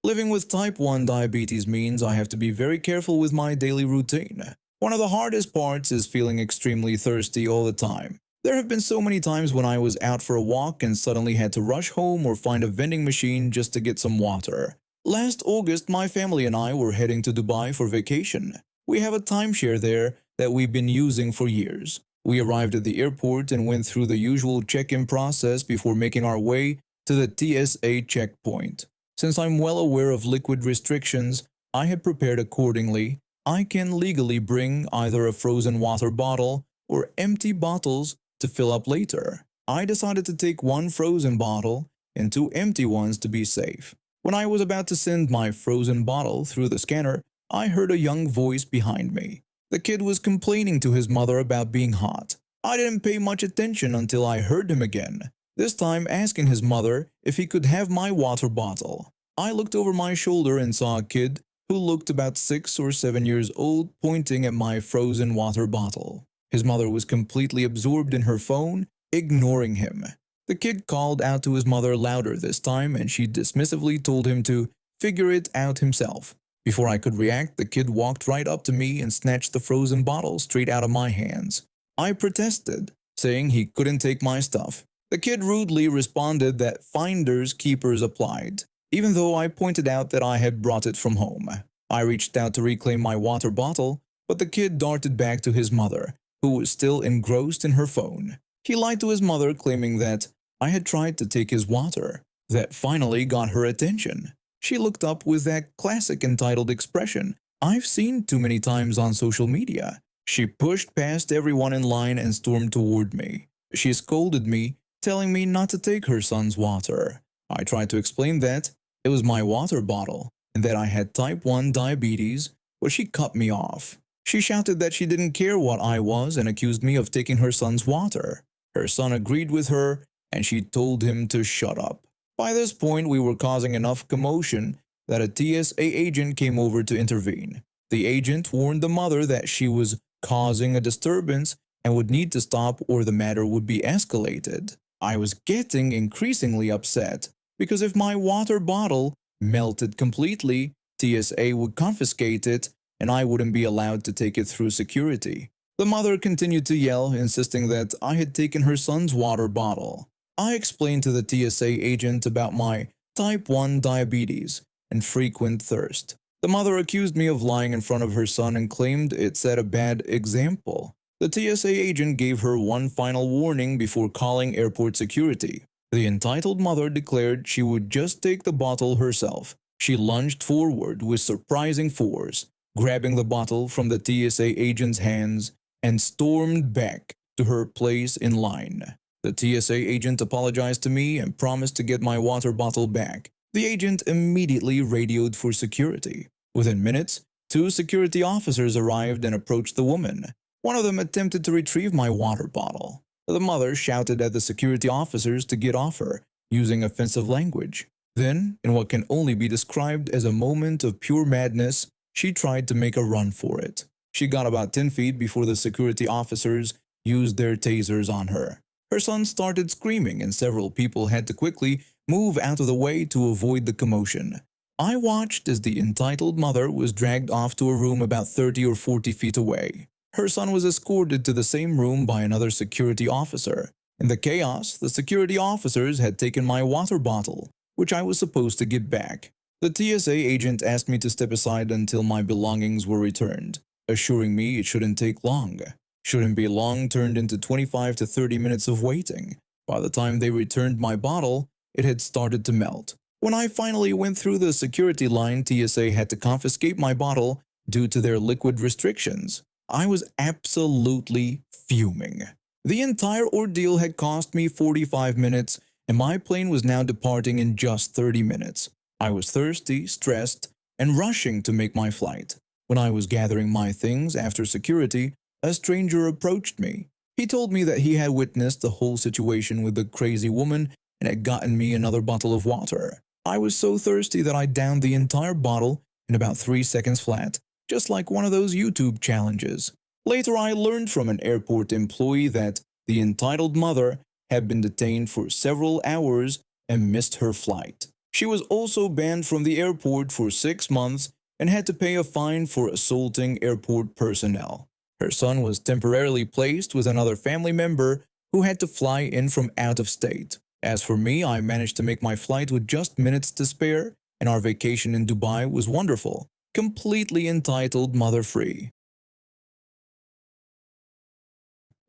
Living with type 1 diabetes means I have to be very careful with my daily routine. One of the hardest parts is feeling extremely thirsty all the time. There have been so many times when I was out for a walk and suddenly had to rush home or find a vending machine just to get some water. Last August, my family and I were heading to Dubai for vacation. We have a timeshare there that we've been using for years. We arrived at the airport and went through the usual check-in process before making our way to the TSA checkpoint. Since I'm well aware of liquid restrictions, I had prepared accordingly. I can legally bring either a frozen water bottle or empty bottles to fill up later. I decided to take one frozen bottle and two empty ones to be safe. When I was about to send my frozen bottle through the scanner, I heard a young voice behind me. The kid was complaining to his mother about being hot. I didn't pay much attention until I heard him again, this time asking his mother if he could have my water bottle. I looked over my shoulder and saw a kid who looked about 6 or 7 years old pointing at my frozen water bottle. His mother was completely absorbed in her phone, ignoring him. The kid called out to his mother louder this time and she dismissively told him to figure it out himself. Before I could react, the kid walked right up to me and snatched the frozen bottle straight out of my hands. I protested, saying he couldn't take my stuff. The kid rudely responded that finders keepers applied, even though I pointed out that I had brought it from home. I reached out to reclaim my water bottle, but the kid darted back to his mother, who was still engrossed in her phone. He lied to his mother, claiming that I had tried to take his water. That finally got her attention. She looked up with that classic entitled expression I've seen too many times on social media. She pushed past everyone in line and stormed toward me. She scolded me, telling me not to take her son's water. I tried to explain that it was my water bottle and that I had type 1 diabetes, but she cut me off. She shouted that she didn't care what I was and accused me of taking her son's water. Her son agreed with her and she told him to shut up. By this point, we were causing enough commotion that a TSA agent came over to intervene. The agent warned the mother that she was causing a disturbance and would need to stop or the matter would be escalated. I was getting increasingly upset because if my water bottle melted completely, TSA would confiscate it and I wouldn't be allowed to take it through security. The mother continued to yell, insisting that I had taken her son's water bottle. I explained to the TSA agent about my type 1 diabetes and frequent thirst. The mother accused me of lying in front of her son and claimed it set a bad example. The TSA agent gave her one final warning before calling airport security. The entitled mother declared she would just take the bottle herself. She lunged forward with surprising force, grabbing the bottle from the TSA agent's hands and stormed back to her place in line. The TSA agent apologized to me and promised to get my water bottle back. The agent immediately radioed for security. Within minutes, two security officers arrived and approached the woman. One of them attempted to retrieve my water bottle. The mother shouted at the security officers to get off her, using offensive language. Then, in what can only be described as a moment of pure madness, she tried to make a run for it. She got about 10 feet before the security officers used their tasers on her. Her son started screaming and several people had to quickly move out of the way to avoid the commotion. I watched as the entitled mother was dragged off to a room about 30 or 40 feet away. Her son was escorted to the same room by another security officer. In the chaos, the security officers had taken my water bottle, which I was supposed to give back. The TSA agent asked me to step aside until my belongings were returned, assuring me it shouldn't take long. Shouldn't be long turned into 25 to 30 minutes of waiting. By the time they returned my bottle, it had started to melt. When I finally went through the security line, TSA had to confiscate my bottle due to their liquid restrictions. I was absolutely fuming. The entire ordeal had cost me 45 minutes, and my plane was now departing in just 30 minutes. I was thirsty, stressed, and rushing to make my flight. When I was gathering my things after security, a stranger approached me. He told me that he had witnessed the whole situation with the crazy woman and had gotten me another bottle of water. I was so thirsty that I downed the entire bottle in about 3 seconds flat, just like one of those YouTube challenges. Later I learned from an airport employee that the entitled mother had been detained for several hours and missed her flight. She was also banned from the airport for 6 months and had to pay a fine for assaulting airport personnel. Her son was temporarily placed with another family member who had to fly in from out of state. As for me, I managed to make my flight with just minutes to spare, and our vacation in Dubai was wonderful, completely entitled mother-free.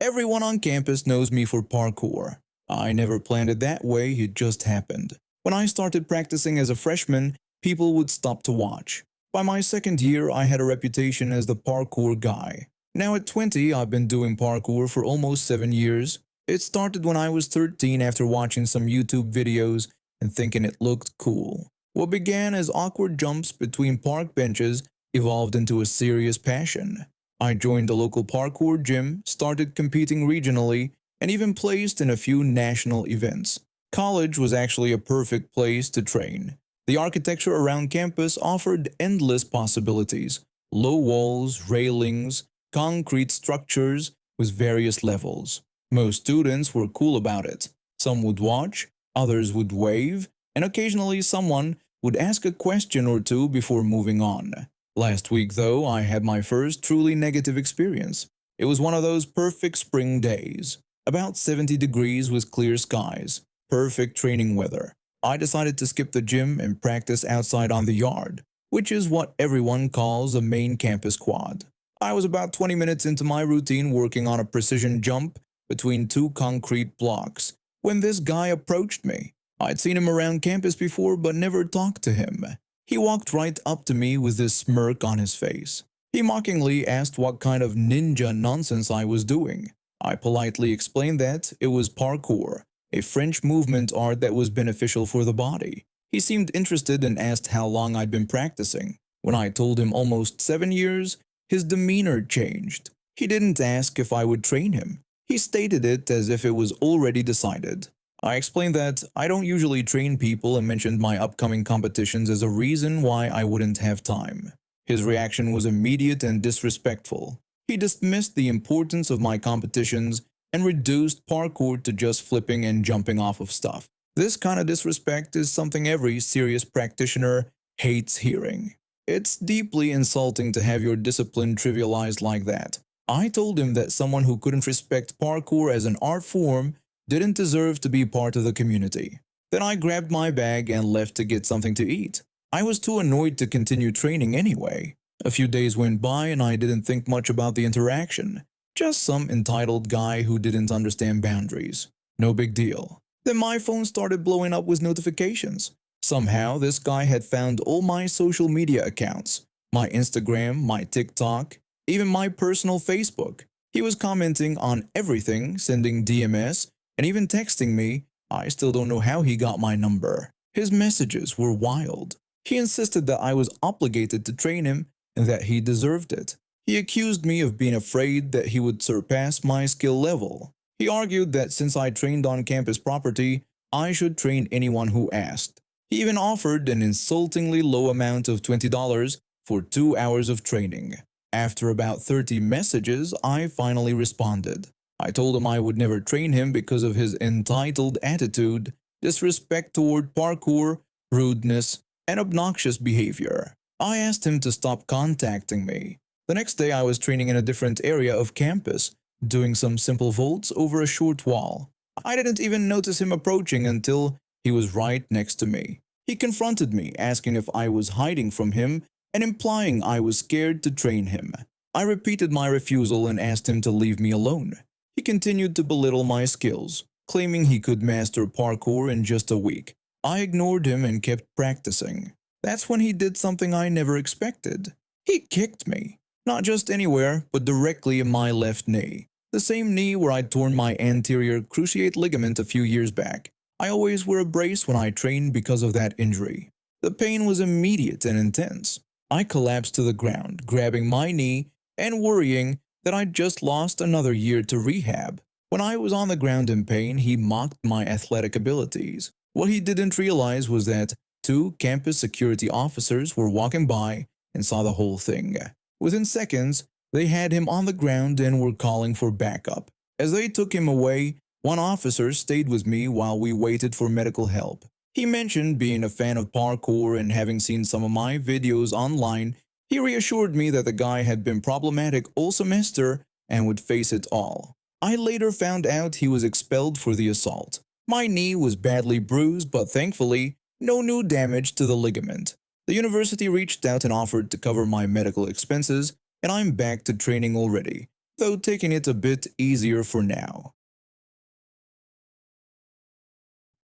Everyone on campus knows me for parkour. I never planned it that way, it just happened. When I started practicing as a freshman, people would stop to watch. By my second year, I had a reputation as the parkour guy. Now at 20, I've been doing parkour for almost 7 years. It started when I was 13 after watching some YouTube videos and thinking it looked cool. What began as awkward jumps between park benches evolved into a serious passion. I joined a local parkour gym, started competing regionally, and even placed in a few national events. College was actually a perfect place to train. The architecture around campus offered endless possibilities: low walls, railings, concrete structures with various levels. Most students were cool about it. Some would watch, others would wave, and occasionally someone would ask a question or two before moving on. Last week, though, I had my first truly negative experience. It was one of those perfect spring days, about 70 degrees with clear skies, perfect training weather. I decided to skip the gym and practice outside on the yard, which is what everyone calls a main campus quad. I was about 20 minutes into my routine working on a precision jump between two concrete blocks when this guy approached me. I'd seen him around campus before but never talked to him. He walked right up to me with this smirk on his face. He mockingly asked what kind of ninja nonsense I was doing. I politely explained that it was parkour, a French movement art that was beneficial for the body. He seemed interested and asked how long I'd been practicing. When I told him almost 7 years, his demeanor changed. He didn't ask if I would train him. He stated it as if it was already decided. I explained that I don't usually train people and mentioned my upcoming competitions as a reason why I wouldn't have time. His reaction was immediate and disrespectful. He dismissed the importance of my competitions and reduced parkour to just flipping and jumping off of stuff. This kind of disrespect is something every serious practitioner hates hearing. It's deeply insulting to have your discipline trivialized like that. I told him that someone who couldn't respect parkour as an art form didn't deserve to be part of the community. Then I grabbed my bag and left to get something to eat. I was too annoyed to continue training anyway. A few days went by and I didn't think much about the interaction. Just some entitled guy who didn't understand boundaries. No big deal. Then my phone started blowing up with notifications. Somehow this guy had found all my social media accounts, my Instagram, my TikTok, even my personal Facebook. He was commenting on everything, sending DMS, and even texting me. I still don't know how he got my number. His messages were wild. He insisted that I was obligated to train him and that he deserved it. He accused me of being afraid that he would surpass my skill level. He argued that since I trained on campus property, I should train anyone who asked. He even offered an insultingly low amount of $20 for 2 hours of training. After about 30 messages, I finally responded. I told him I would never train him because of his entitled attitude, disrespect toward parkour, rudeness, and obnoxious behavior. I asked him to stop contacting me. The next day I was training in a different area of campus, doing some simple vaults over a short wall. I didn't even notice him approaching until he was right next to me. He confronted me, asking if I was hiding from him and implying I was scared to train him. I repeated my refusal and asked him to leave me alone. He continued to belittle my skills, claiming he could master parkour in just a week. I ignored him and kept practicing. That's when he did something I never expected. He kicked me. Not just anywhere, but directly in my left knee. The same knee where I'd torn my anterior cruciate ligament a few years back. I always wear a brace when I train because of that injury. The pain was immediate and intense. I collapsed to the ground, grabbing my knee and worrying that I'd just lost another year to rehab. When I was on the ground in pain, he mocked my athletic abilities. What he didn't realize was that 2 campus security officers were walking by and saw the whole thing. Within seconds, they had him on the ground and were calling for backup. As they took him away, one officer stayed with me while we waited for medical help. He mentioned being a fan of parkour and having seen some of my videos online. He reassured me that the guy had been problematic all semester and would face it all. I later found out he was expelled for the assault. My knee was badly bruised, but thankfully, no new damage to the ligament. The university reached out and offered to cover my medical expenses, and I'm back to training already, though taking it a bit easier for now.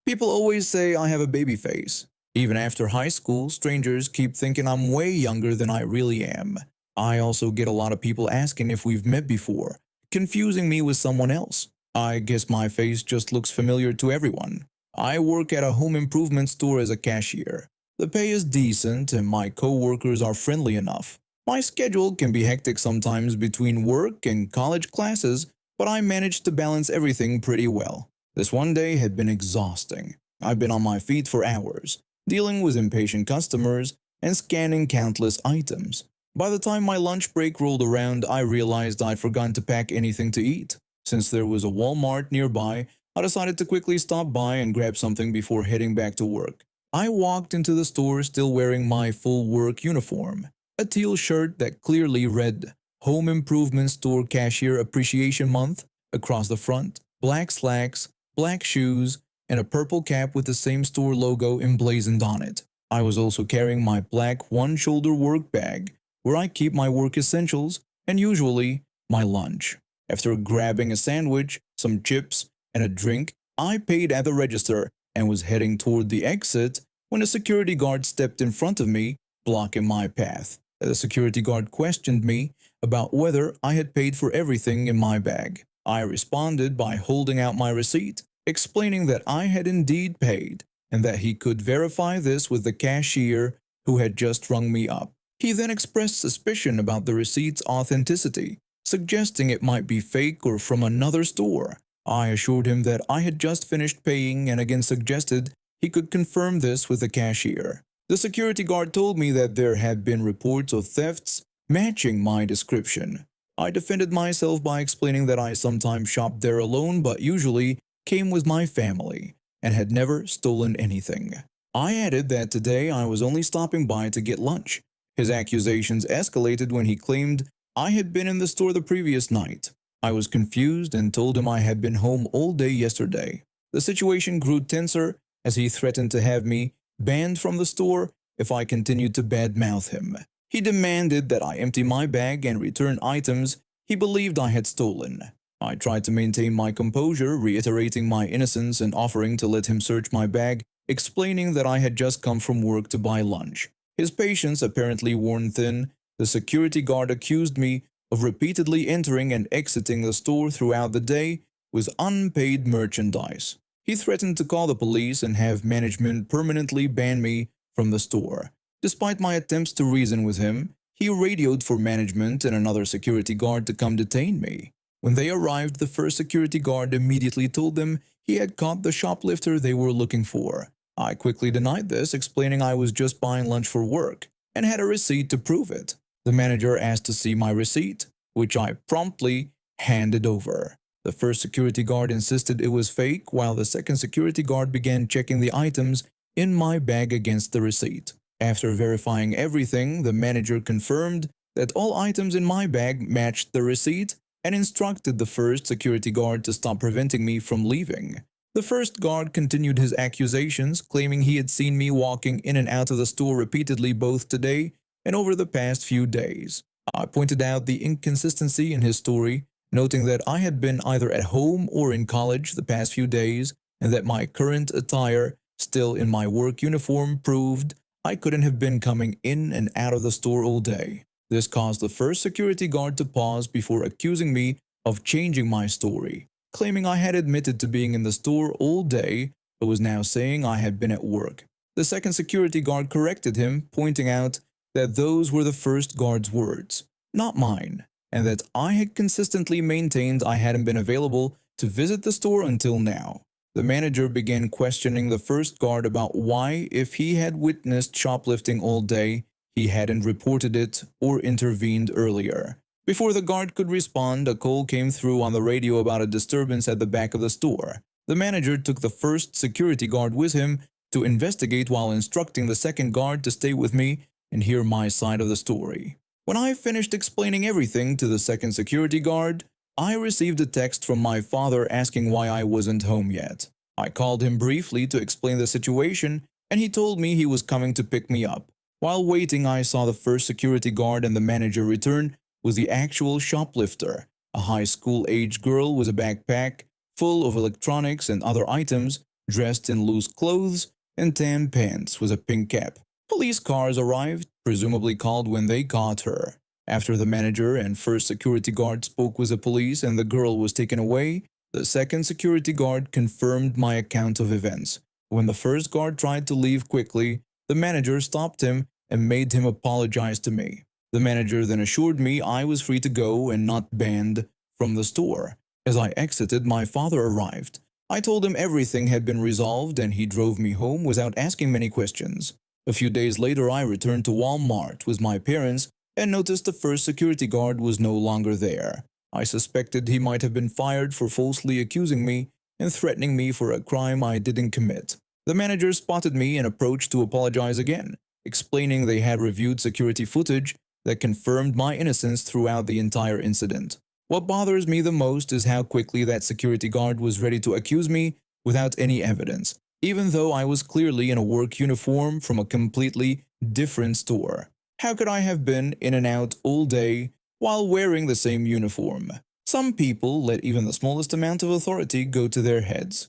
People always say I have a baby face. Even after high school, strangers keep thinking I'm way younger than I really am. I also get a lot of people asking if we've met before, confusing me with someone else. I guess my face just looks familiar to everyone. I work at a home improvement store as a cashier. The pay is decent and my co-workers are friendly enough. My schedule can be hectic sometimes between work and college classes, but I manage to balance everything pretty well. This one day had been exhausting. I've been on my feet for hours, dealing with impatient customers and scanning countless items. By the time my lunch break rolled around, I realized I'd forgotten to pack anything to eat. Since there was a Walmart nearby, I decided to quickly stop by and grab something before heading back to work. I walked into the store still wearing my full work uniform, a teal shirt that clearly read Home Improvement Store Cashier Appreciation Month across the front, black slacks, black shoes, and a purple cap with the same store logo emblazoned on it. I was also carrying my black one-shoulder work bag, where I keep my work essentials and usually my lunch. After grabbing a sandwich, some chips, and a drink, I paid at the register and was heading toward the exit when a security guard stepped in front of me, blocking my path. The security guard questioned me about whether I had paid for everything in my bag. I responded by holding out my receipt, explaining that I had indeed paid and that he could verify this with the cashier who had just rung me up. He then expressed suspicion about the receipt's authenticity, suggesting it might be fake or from another store. I assured him that I had just finished paying and again suggested he could confirm this with the cashier. The security guard told me that there had been reports of thefts matching my description. I defended myself by explaining that I sometimes shopped there alone but usually came with my family and had never stolen anything. I added that today I was only stopping by to get lunch. His accusations escalated when he claimed I had been in the store the previous night. I was confused and told him I had been home all day yesterday. The situation grew tenser as he threatened to have me banned from the store if I continued to badmouth him. He demanded that I empty my bag and return items he believed I had stolen. I tried to maintain my composure, reiterating my innocence and offering to let him search my bag, explaining that I had just come from work to buy lunch. His patience apparently worn thin, the security guard accused me of repeatedly entering and exiting the store throughout the day with unpaid merchandise. He threatened to call the police and have management permanently ban me from the store. Despite my attempts to reason with him, he radioed for management and another security guard to come detain me. When they arrived, the first security guard immediately told them he had caught the shoplifter they were looking for. I quickly denied this, explaining I was just buying lunch for work and had a receipt to prove it. The manager asked to see my receipt, which I promptly handed over. The first security guard insisted it was fake, while the second security guard began checking the items in my bag against the receipt. After verifying everything, the manager confirmed that all items in my bag matched the receipt and instructed the first security guard to stop preventing me from leaving. The first guard continued his accusations, claiming he had seen me walking in and out of the store repeatedly both today and over the past few days. I pointed out the inconsistency in his story, noting that I had been either at home or in college the past few days and that my current attire, still in my work uniform, proved I couldn't have been coming in and out of the store all day. This caused the first security guard to pause before accusing me of changing my story, claiming I had admitted to being in the store all day but was now saying I had been at work. The second security guard corrected him, pointing out that those were the first guard's words, not mine, and that I had consistently maintained I hadn't been available to visit the store until now. The manager began questioning the first guard about why, if he had witnessed shoplifting all day, he hadn't reported it or intervened earlier. Before the guard could respond, a call came through on the radio about a disturbance at the back of the store. The manager took the first security guard with him to investigate while instructing the second guard to stay with me and hear my side of the story. When I finished explaining everything to the second security guard, I received a text from my father asking why I wasn't home yet. I called him briefly to explain the situation, and he told me he was coming to pick me up. While waiting, I saw the first security guard and the manager return with the actual shoplifter, a high school-age girl with a backpack full of electronics and other items, dressed in loose clothes and tan pants with a pink cap. Police cars arrived, presumably called when they caught her. After the manager and first security guard spoke with the police and the girl was taken away, the second security guard confirmed my account of events. When the first guard tried to leave quickly, the manager stopped him and made him apologize to me. The manager then assured me I was free to go and not banned from the store. As I exited, my father arrived. I told him everything had been resolved and he drove me home without asking many questions. A few days later, I returned to Walmart with my parents and noticed the first security guard was no longer there. I suspected he might have been fired for falsely accusing me and threatening me for a crime I didn't commit. The manager spotted me and approached to apologize again, explaining they had reviewed security footage that confirmed my innocence throughout the entire incident. What bothers me the most is how quickly that security guard was ready to accuse me without any evidence, even though I was clearly in a work uniform from a completely different store. How could I have been in and out all day while wearing the same uniform? Some people let even the smallest amount of authority go to their heads.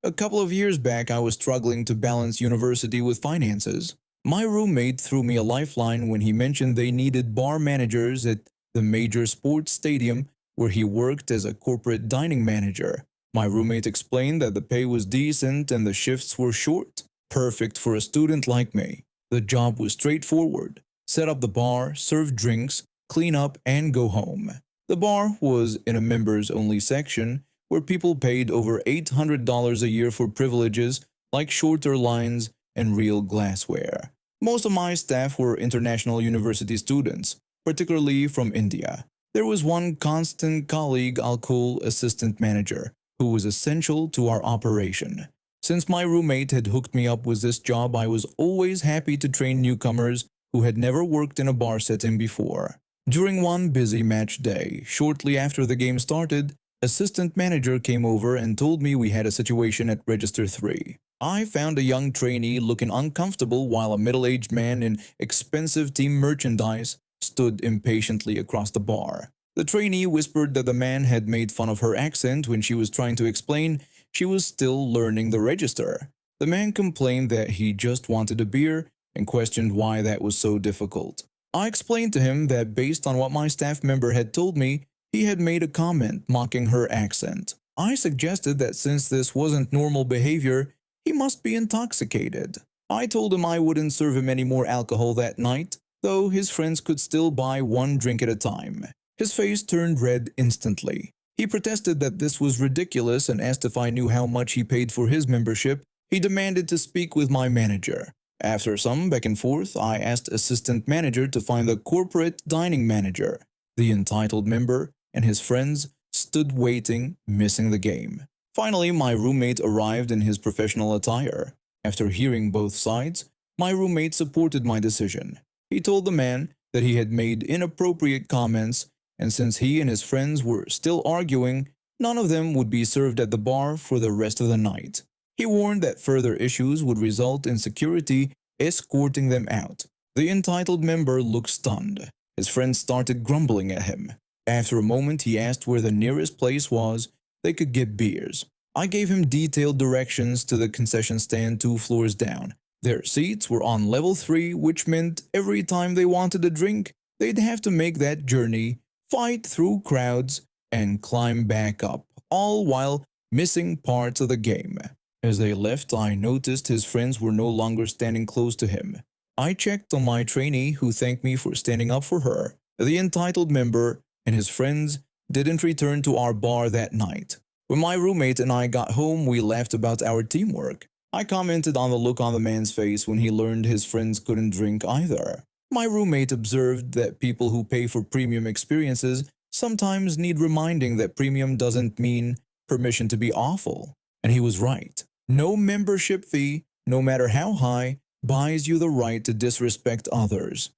A couple of years back, I was struggling to balance university with finances. My roommate threw me a lifeline when he mentioned they needed bar managers at the major sports stadium where he worked as a corporate dining manager. My roommate explained that the pay was decent and the shifts were short, perfect for a student like me. The job was straightforward: set up the bar, serve drinks, clean up, and go home. The bar was in a members-only section where people paid over $800 a year for privileges like shorter lines and real glassware. Most of my staff were international university students, particularly from India. There was one constant colleague I'll call assistant manager, who was essential to our operation. Since my roommate had hooked me up with this job, I was always happy to train newcomers who had never worked in a bar setting before. During one busy match day, shortly after the game started, assistant manager came over and told me we had a situation at Register 3. I found a young trainee looking uncomfortable while a middle-aged man in expensive team merchandise stood impatiently across the bar. The trainee whispered that the man had made fun of her accent when she was trying to explain she was still learning the register. The man complained that he just wanted a beer and questioned why that was so difficult. I explained to him that based on what my staff member had told me, he had made a comment mocking her accent. I suggested that since this wasn't normal behavior, he must be intoxicated. I told him I wouldn't serve him any more alcohol that night, though his friends could still buy one drink at a time. His face turned red instantly. He protested that this was ridiculous and asked if I knew how much he paid for his membership. He demanded to speak with my manager. After some back and forth, I asked assistant manager to find the corporate dining manager. The entitled member and his friends stood waiting, missing the game. Finally, my roommate arrived in his professional attire. After hearing both sides, my roommate supported my decision. He told the man that he had made inappropriate comments, and since he and his friends were still arguing, none of them would be served at the bar for the rest of the night. He warned that further issues would result in security escorting them out. The entitled member looked stunned. His friends started grumbling at him. After a moment, he asked where the nearest place was they could get beers. I gave him detailed directions to the concession stand 2 floors down. Their seats were on level 3, which meant every time they wanted a drink, they'd have to make that journey, fight through crowds, and climb back up, all while missing parts of the game. As they left, I noticed his friends were no longer standing close to him. I checked on my trainee, who thanked me for standing up for her. The entitled member and his friends didn't return to our bar that night. When my roommate and I got home, we laughed about our teamwork. I commented on the look on the man's face when he learned his friends couldn't drink either. My roommate observed that people who pay for premium experiences sometimes need reminding that premium doesn't mean permission to be awful. And he was right. No membership fee, no matter how high, buys you the right to disrespect others.